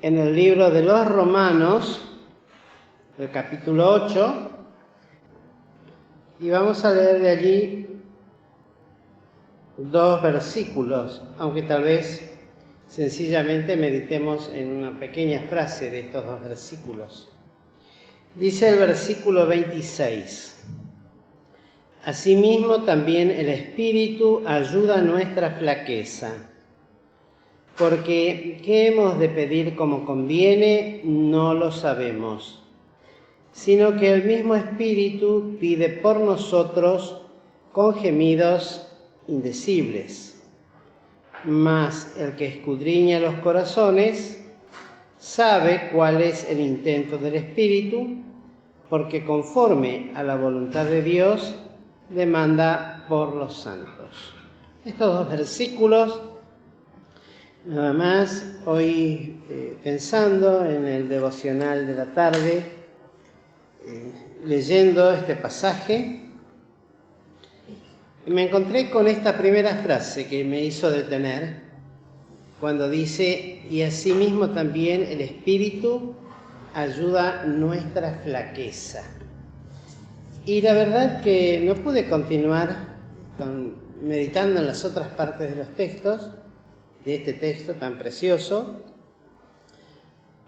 en el libro de los Romanos, el capítulo 8, y vamos a leer de allí 2 versículos, aunque tal vez sencillamente meditemos en una pequeña frase de estos 2 versículos. Dice el versículo 26: Asimismo también el Espíritu ayuda a nuestra flaqueza, porque ¿qué hemos de pedir como conviene? No lo sabemos, sino que el mismo Espíritu pide por nosotros con gemidos indecibles. Mas el que escudriña los corazones sabe cuál es el intento del Espíritu, porque conforme a la voluntad de Dios demanda por los santos. Estos 2 versículos, nada más, hoy pensando en el devocional de la tarde, leyendo este pasaje, me encontré con esta primera frase que me hizo detener, cuando dice: y asimismo también el Espíritu ayuda nuestra flaqueza. Y la verdad que no pude continuar meditando en las otras partes de los textos, de este texto tan precioso,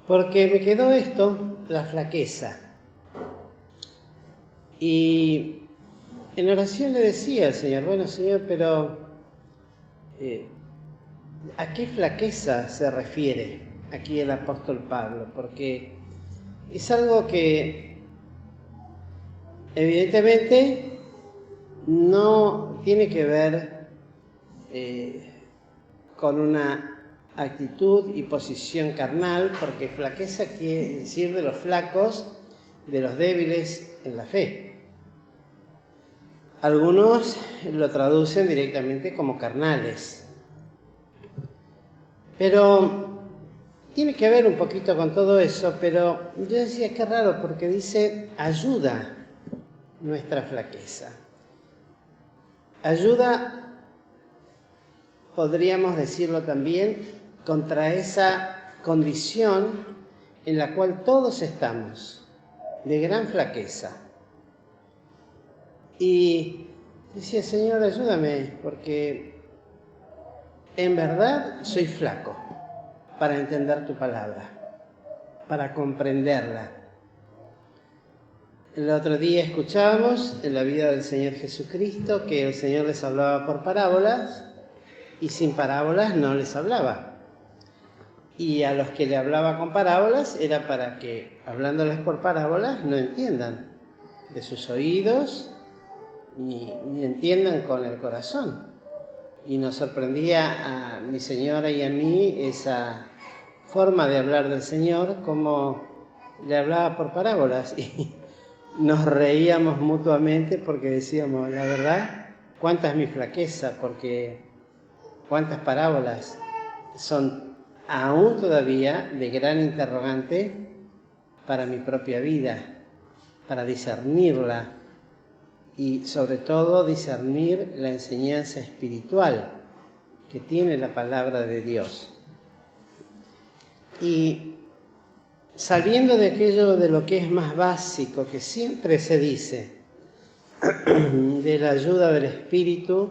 porque me quedó esto, la flaqueza. Y en oración le decía al Señor: bueno, Señor, pero ¿a qué flaqueza se refiere aquí el apóstol Pablo? Porque es algo que evidentemente no tiene que ver con una actitud y posición carnal, porque flaqueza quiere decir de los flacos, de los débiles en la fe. Algunos lo traducen directamente como carnales. Pero tiene que ver un poquito con todo eso, pero yo decía, qué raro, porque dice ayuda nuestra flaqueza. Ayuda, podríamos decirlo también, contra esa condición en la cual todos estamos, de gran flaqueza. Y decía, Señor, ayúdame, porque en verdad soy flaco para entender tu palabra, para comprenderla. El otro día escuchábamos en la vida del Señor Jesucristo que el Señor les hablaba por parábolas y sin parábolas no les hablaba. Y a los que le hablaba con parábolas era para que, hablándoles por parábolas, no entiendan de sus oídos ni entiendan con el corazón. Y nos sorprendía a mi señora y a mí esa forma de hablar del Señor, como le hablaba por parábolas. Y nos reíamos mutuamente porque decíamos, la verdad, cuánta es mi flaqueza, porque cuántas parábolas son aún todavía de gran interrogante para mi propia vida, para discernirla y sobre todo discernir la enseñanza espiritual que tiene la palabra de Dios. Y saliendo de aquello de lo que es más básico, que siempre se dice, de la ayuda del Espíritu,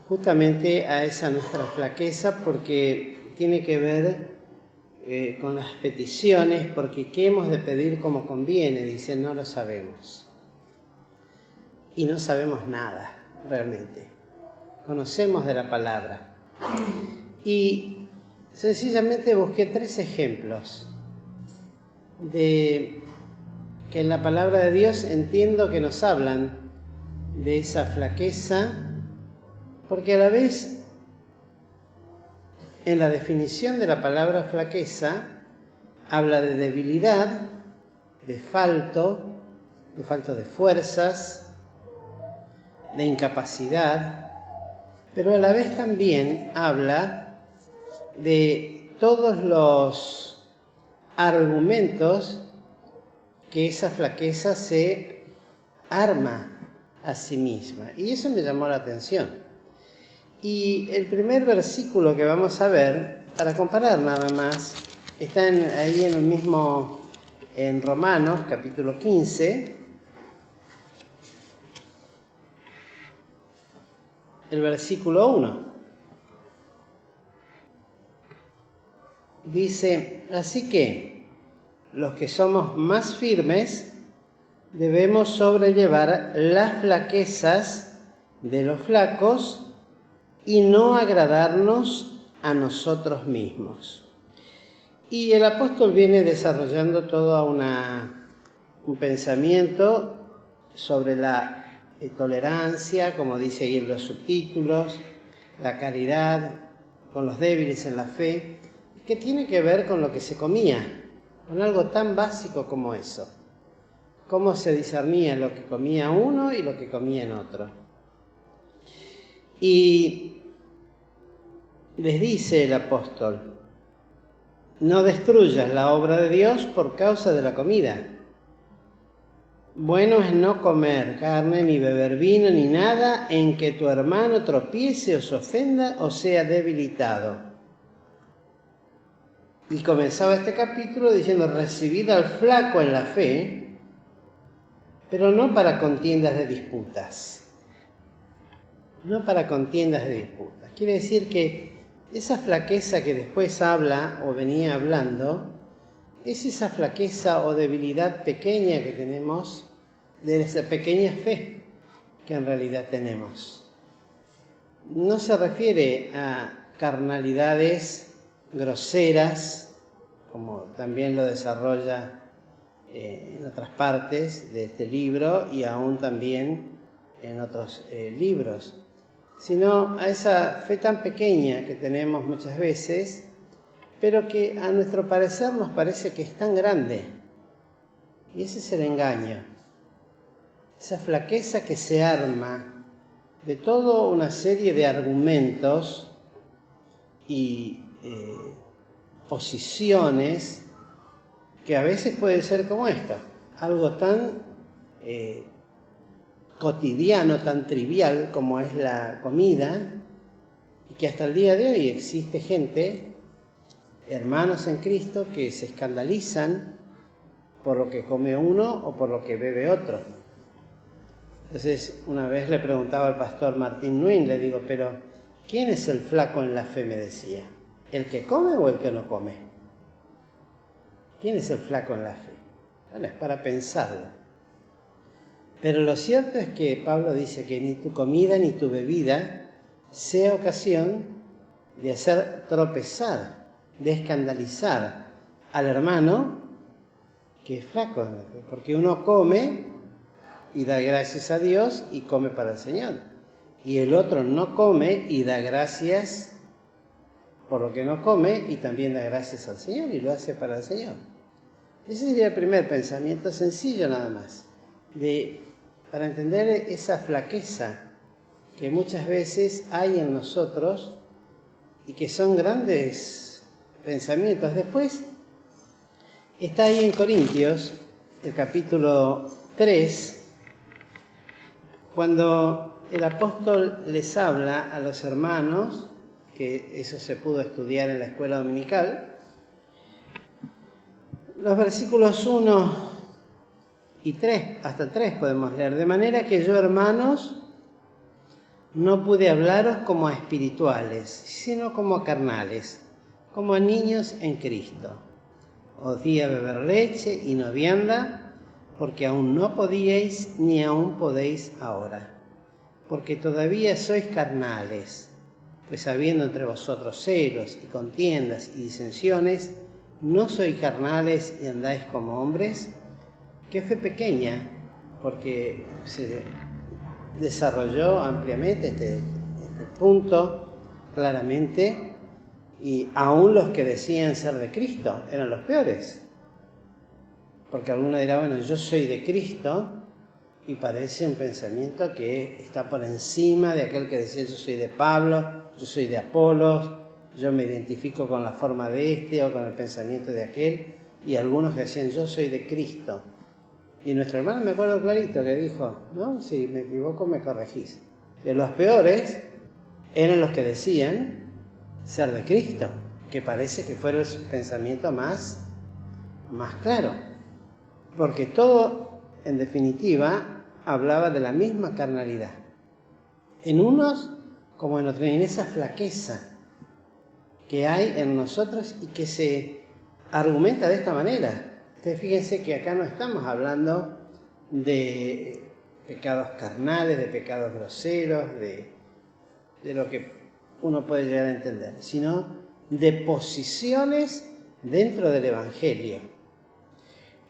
justamente a esa nuestra flaqueza, porque tiene que ver con las peticiones, porque ¿qué hemos de pedir como conviene? Dice, no lo sabemos. Y no sabemos nada, realmente. Conocemos de la palabra. Y sencillamente busqué 3 ejemplos de que en la palabra de Dios entiendo que nos hablan de esa flaqueza, porque a la vez en la definición de la palabra flaqueza habla de debilidad, de falto de fuerzas, de incapacidad, pero a la vez también habla de todos los argumentos que esa flaqueza se arma a sí misma. Y eso me llamó la atención. Y el primer versículo que vamos a ver, para comparar nada más Está ahí en el mismo, en Romanos, capítulo 15, el versículo 1. Dice, así que los que somos más firmes debemos sobrellevar las flaquezas de los flacos y no agradarnos a nosotros mismos. Y el apóstol viene desarrollando todo un pensamiento sobre la tolerancia, como dice ahí en los subtítulos, la caridad con los débiles en la fe, que tiene que ver con lo que se comía, con algo tan básico como eso. Cómo se discernía lo que comía uno y lo que comía en otro. Y les dice el apóstol, no destruyas la obra de Dios por causa de la comida. Bueno es no comer carne, ni beber vino, ni nada en que tu hermano tropiece o se ofenda o sea debilitado. Y comenzaba este capítulo diciendo, recibid al flaco en la fe, pero no para contiendas de disputas. No para contiendas de disputas. Quiere decir que esa flaqueza que después habla o venía hablando, es esa flaqueza o debilidad pequeña que tenemos, de esa pequeña fe que en realidad tenemos. No se refiere a carnalidades groseras, como también lo desarrolla en otras partes de este libro y aún también en otros libros, sino a esa fe tan pequeña que tenemos muchas veces, pero que a nuestro parecer nos parece que es tan grande. Y ese es el engaño. Esa flaqueza que se arma de toda una serie de argumentos y posiciones que a veces puede ser como esta, algo tan cotidiano, tan trivial como es la comida, y que hasta el día de hoy existe gente, hermanos en Cristo, que se escandalizan por lo que come uno o por lo que bebe otro. Entonces, una vez le preguntaba al pastor Martín Nuin, le digo, pero ¿quién es el flaco en la fe? Me decía, ¿el que come o el que no come? ¿Quién es el flaco en la fe? Bueno, es para pensarlo. Pero lo cierto es que Pablo dice que ni tu comida ni tu bebida sea ocasión de hacer tropezar, de escandalizar al hermano que es flaco, porque uno come y da gracias a Dios y come para el Señor, y el otro no come y da gracias por lo que no come y también da gracias al Señor y lo hace para el Señor. Ese sería el primer pensamiento, sencillo nada más, para entender esa flaqueza que muchas veces hay en nosotros y que son grandes pensamientos. Después está ahí en Corintios, el capítulo 3, cuando el apóstol les habla a los hermanos, que eso se pudo estudiar en la escuela dominical, los versículos 1 y 3, hasta 3 podemos leer, de manera que yo, hermanos, no pude hablaros como a espirituales, sino como a carnales, como a niños en Cristo. Os di a beber leche y no vianda, porque aún no podíais ni aún podéis ahora, porque todavía sois carnales, pues habiendo entre vosotros celos y contiendas y disensiones, ¿no sois carnales y andáis como hombres? Qué fe pequeña, porque se desarrolló ampliamente este punto claramente, y aún los que decían ser de Cristo eran los peores. Porque alguno dirá, bueno, yo soy de Cristo, y parece un pensamiento que está por encima de aquel que decía yo soy de Pablo, yo soy de Apolos, yo me identifico con la forma de este o con el pensamiento de aquel, y algunos que decían yo soy de Cristo. Y nuestro hermano me acuerdo clarito que dijo, no, si me equivoco me corregís. De los peores eran los que decían ser de Cristo, que parece que fuera el pensamiento más claro, porque todo, en definitiva, hablaba de la misma carnalidad. En unos como en otros, en esa flaqueza que hay en nosotros y que se argumenta de esta manera. Ustedes fíjense que acá no estamos hablando de pecados carnales, de pecados groseros, de lo que uno puede llegar a entender, sino de posiciones dentro del Evangelio.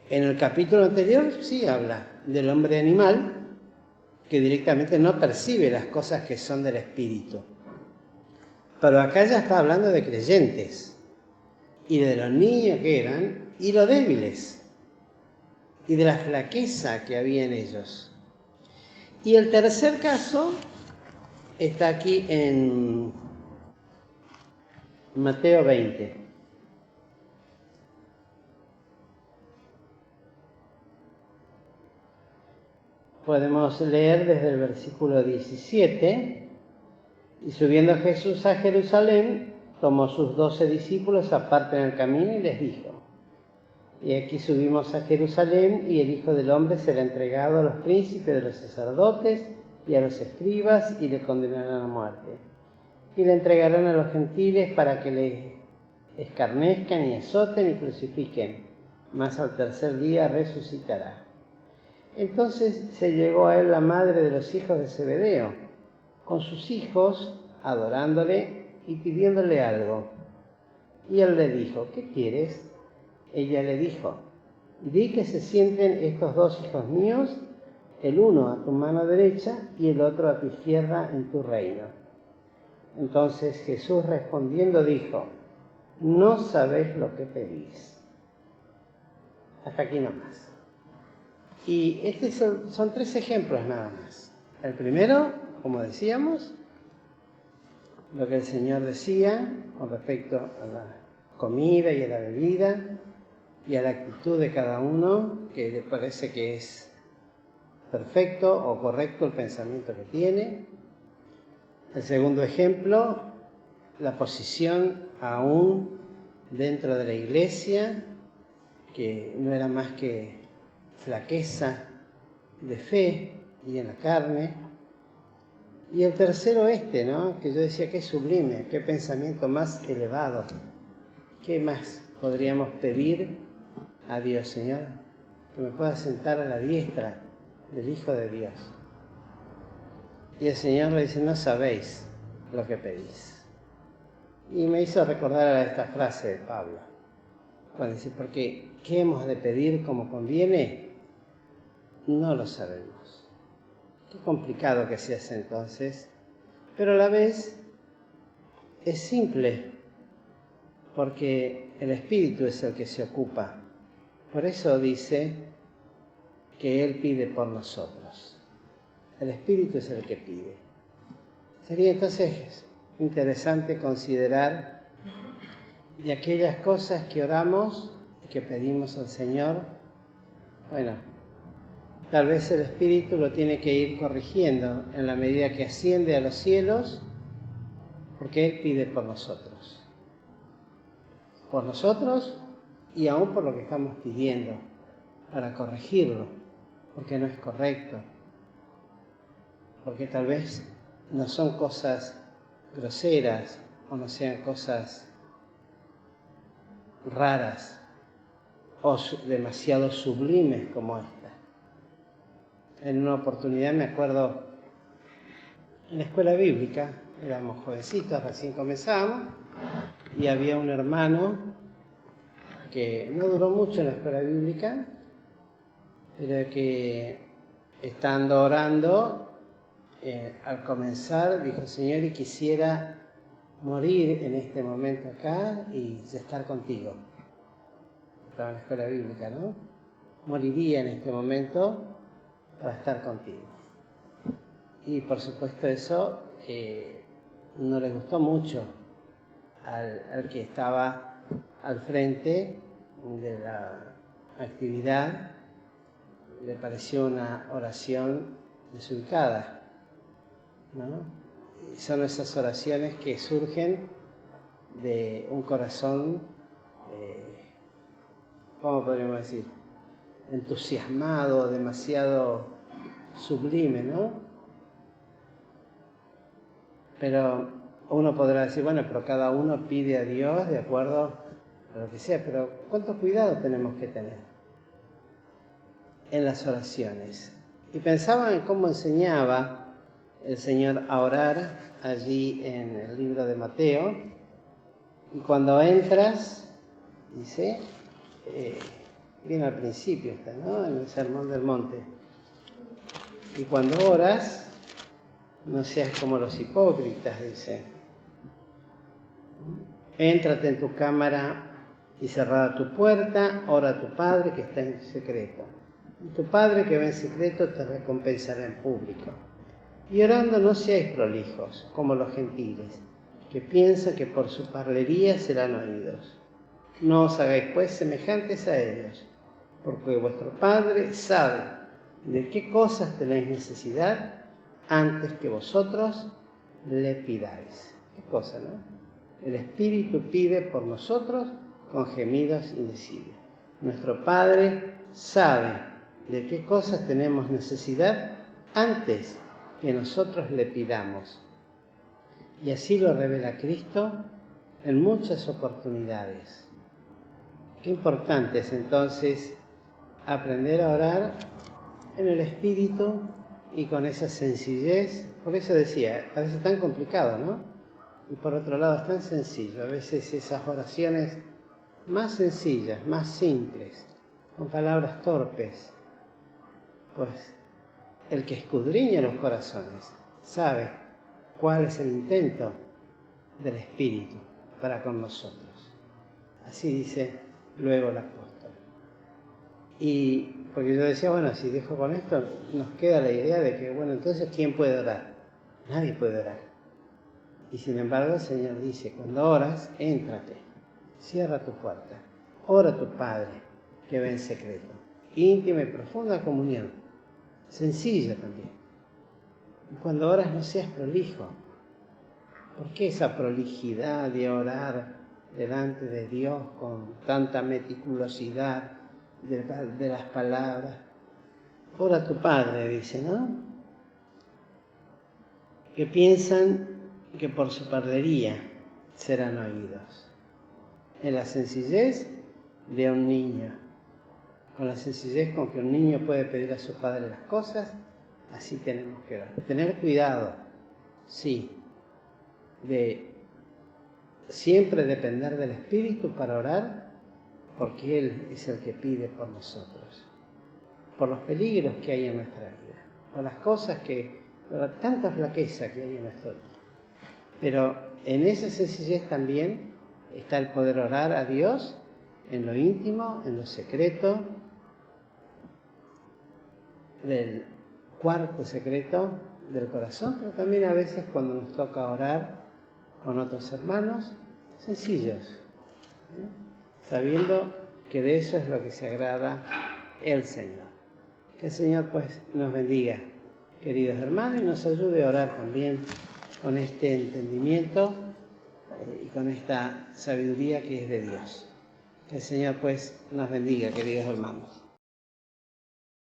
En el capítulo anterior sí habla del hombre animal, que directamente no percibe las cosas que son del Espíritu. Pero acá ya está hablando de creyentes, y de los niños que eran, y los débiles, y de la flaqueza que había en ellos. Y el tercer caso está aquí en Mateo 20. Podemos leer desde el versículo 17. Y subiendo Jesús a Jerusalén, tomó sus 12 discípulos aparte en el camino y les dijo: y aquí subimos a Jerusalén, y el Hijo del Hombre será entregado a los príncipes de los sacerdotes y a los escribas, y le condenarán a muerte. Y le entregarán a los gentiles para que le escarnezcan y azoten y crucifiquen, mas al tercer día resucitará. Entonces se llegó a él la madre de los hijos de Zebedeo, con sus hijos, adorándole y pidiéndole algo. Y él le dijo: ¿qué quieres? Ella le dijo: di que se sienten estos 2 hijos míos, el uno a tu mano derecha y el otro a tu izquierda en tu reino. Entonces Jesús respondiendo dijo: no sabéis lo que pedís. Hasta aquí nomás. Y estos son 3 ejemplos nada más. El primero, como decíamos, lo que el Señor decía con respecto a la comida y a la bebida y a la actitud de cada uno, que le parece que es perfecto o correcto el pensamiento que tiene. El segundo ejemplo, la posición aún dentro de la iglesia, que no era más que flaqueza de fe y en la carne. Y el tercero ¿no? Que yo decía que es sublime, qué pensamiento más elevado. ¿Qué más podríamos pedir a Dios, Señor? Que me pueda sentar a la diestra del Hijo de Dios. Y el Señor le dice: no sabéis lo que pedís. Y me hizo recordar a esta frase de Pablo, cuando dice: porque ¿qué hemos de pedir como conviene? No lo sabemos. Qué complicado que se hace entonces, pero a la vez es simple, porque el Espíritu es el que se ocupa. Por eso dice que Él pide por nosotros. El Espíritu es el que pide. Sería entonces interesante considerar de aquellas cosas que oramos y que pedimos al Señor. Bueno, tal vez el Espíritu lo tiene que ir corrigiendo en la medida que asciende a los cielos, porque Él pide por nosotros. Por nosotros y aún por lo que estamos pidiendo, para corregirlo, porque no es correcto, porque tal vez no son cosas groseras o no sean cosas raras o demasiado sublimes como esta. En una oportunidad me acuerdo, en la escuela bíblica, éramos jovencitos, recién comenzábamos, y había un hermano que no duró mucho en la escuela bíblica, pero que estando orando, al comenzar dijo: Señor, y quisiera morir en este momento acá y estar contigo. Estaba en la escuela bíblica, ¿no? Moriría en este momento para estar contigo. Y por supuesto eso no le gustó mucho al que estaba al frente de la actividad. Le pareció una oración desubicada, ¿no? Y son esas oraciones que surgen de un corazón, ¿cómo podríamos decir? Entusiasmado, demasiado sublime, ¿no? Pero uno podrá decir, bueno, pero cada uno pide a Dios de acuerdo a lo que sea, pero ¿cuánto cuidado tenemos que tener en las oraciones? Y pensaba en cómo enseñaba el Señor a orar allí en el libro de Mateo, y cuando entras, dice, bien al principio está, ¿no? En el Sermón del Monte, y cuando oras, no seas como los hipócritas, dice. Éntrate en tu cámara y cerrada tu puerta, ora a tu Padre que está en secreto. Y tu Padre que ve en secreto te recompensará en público. Y orando no seáis prolijos, como los gentiles, que piensan que por su parlería serán oídos. No os hagáis pues semejantes a ellos, porque vuestro Padre sabe de qué cosas tenéis necesidad antes que vosotros le pidáis. ¿Qué cosa, no? El Espíritu pide por nosotros con gemidos indecibles. Nuestro Padre sabe de qué cosas tenemos necesidad antes que nosotros le pidamos. Y así lo revela Cristo en muchas oportunidades. Qué importante es entonces aprender a orar en el Espíritu y con esa sencillez. Por eso decía, a veces es tan complicado, ¿no? Y por otro lado es tan sencillo. A veces esas oraciones más sencillas, más simples, con palabras torpes, pues el que escudriña los corazones sabe cuál es el intento del Espíritu para con nosotros. Así dice luego el apóstol. Y porque yo decía, bueno, si dejo con esto, nos queda la idea de que, bueno, entonces, ¿quién puede orar? Nadie puede orar. Y sin embargo el Señor dice, cuando oras, éntrate, cierra tu puerta, ora a tu Padre que ve en secreto. Íntima y profunda comunión, sencilla también. Y cuando oras no seas prolijo. ¿Por qué esa prolijidad de orar delante de Dios con tanta meticulosidad de las palabras? Ora a tu Padre, dice, ¿no? Que piensan que por su parlería serán oídos. En la sencillez de un niño, con la sencillez con que un niño puede pedir a su padre las cosas, así tenemos que orar. Tener cuidado, sí, de siempre depender del Espíritu para orar, porque Él es el que pide por nosotros, por los peligros que hay en nuestra vida, por las cosas por tanta flaqueza que hay en nuestra vida. Pero en esa sencillez también está el poder orar a Dios en lo íntimo, en lo secreto, del cuarto secreto del corazón, pero también a veces cuando nos toca orar con otros hermanos, sencillos, sabiendo que de eso es lo que se agrada el Señor. Que el Señor pues nos bendiga, queridos hermanos, y nos ayude a orar también con este entendimiento y con esta sabiduría que es de Dios. Que el Señor pues nos bendiga, queridos hermanos.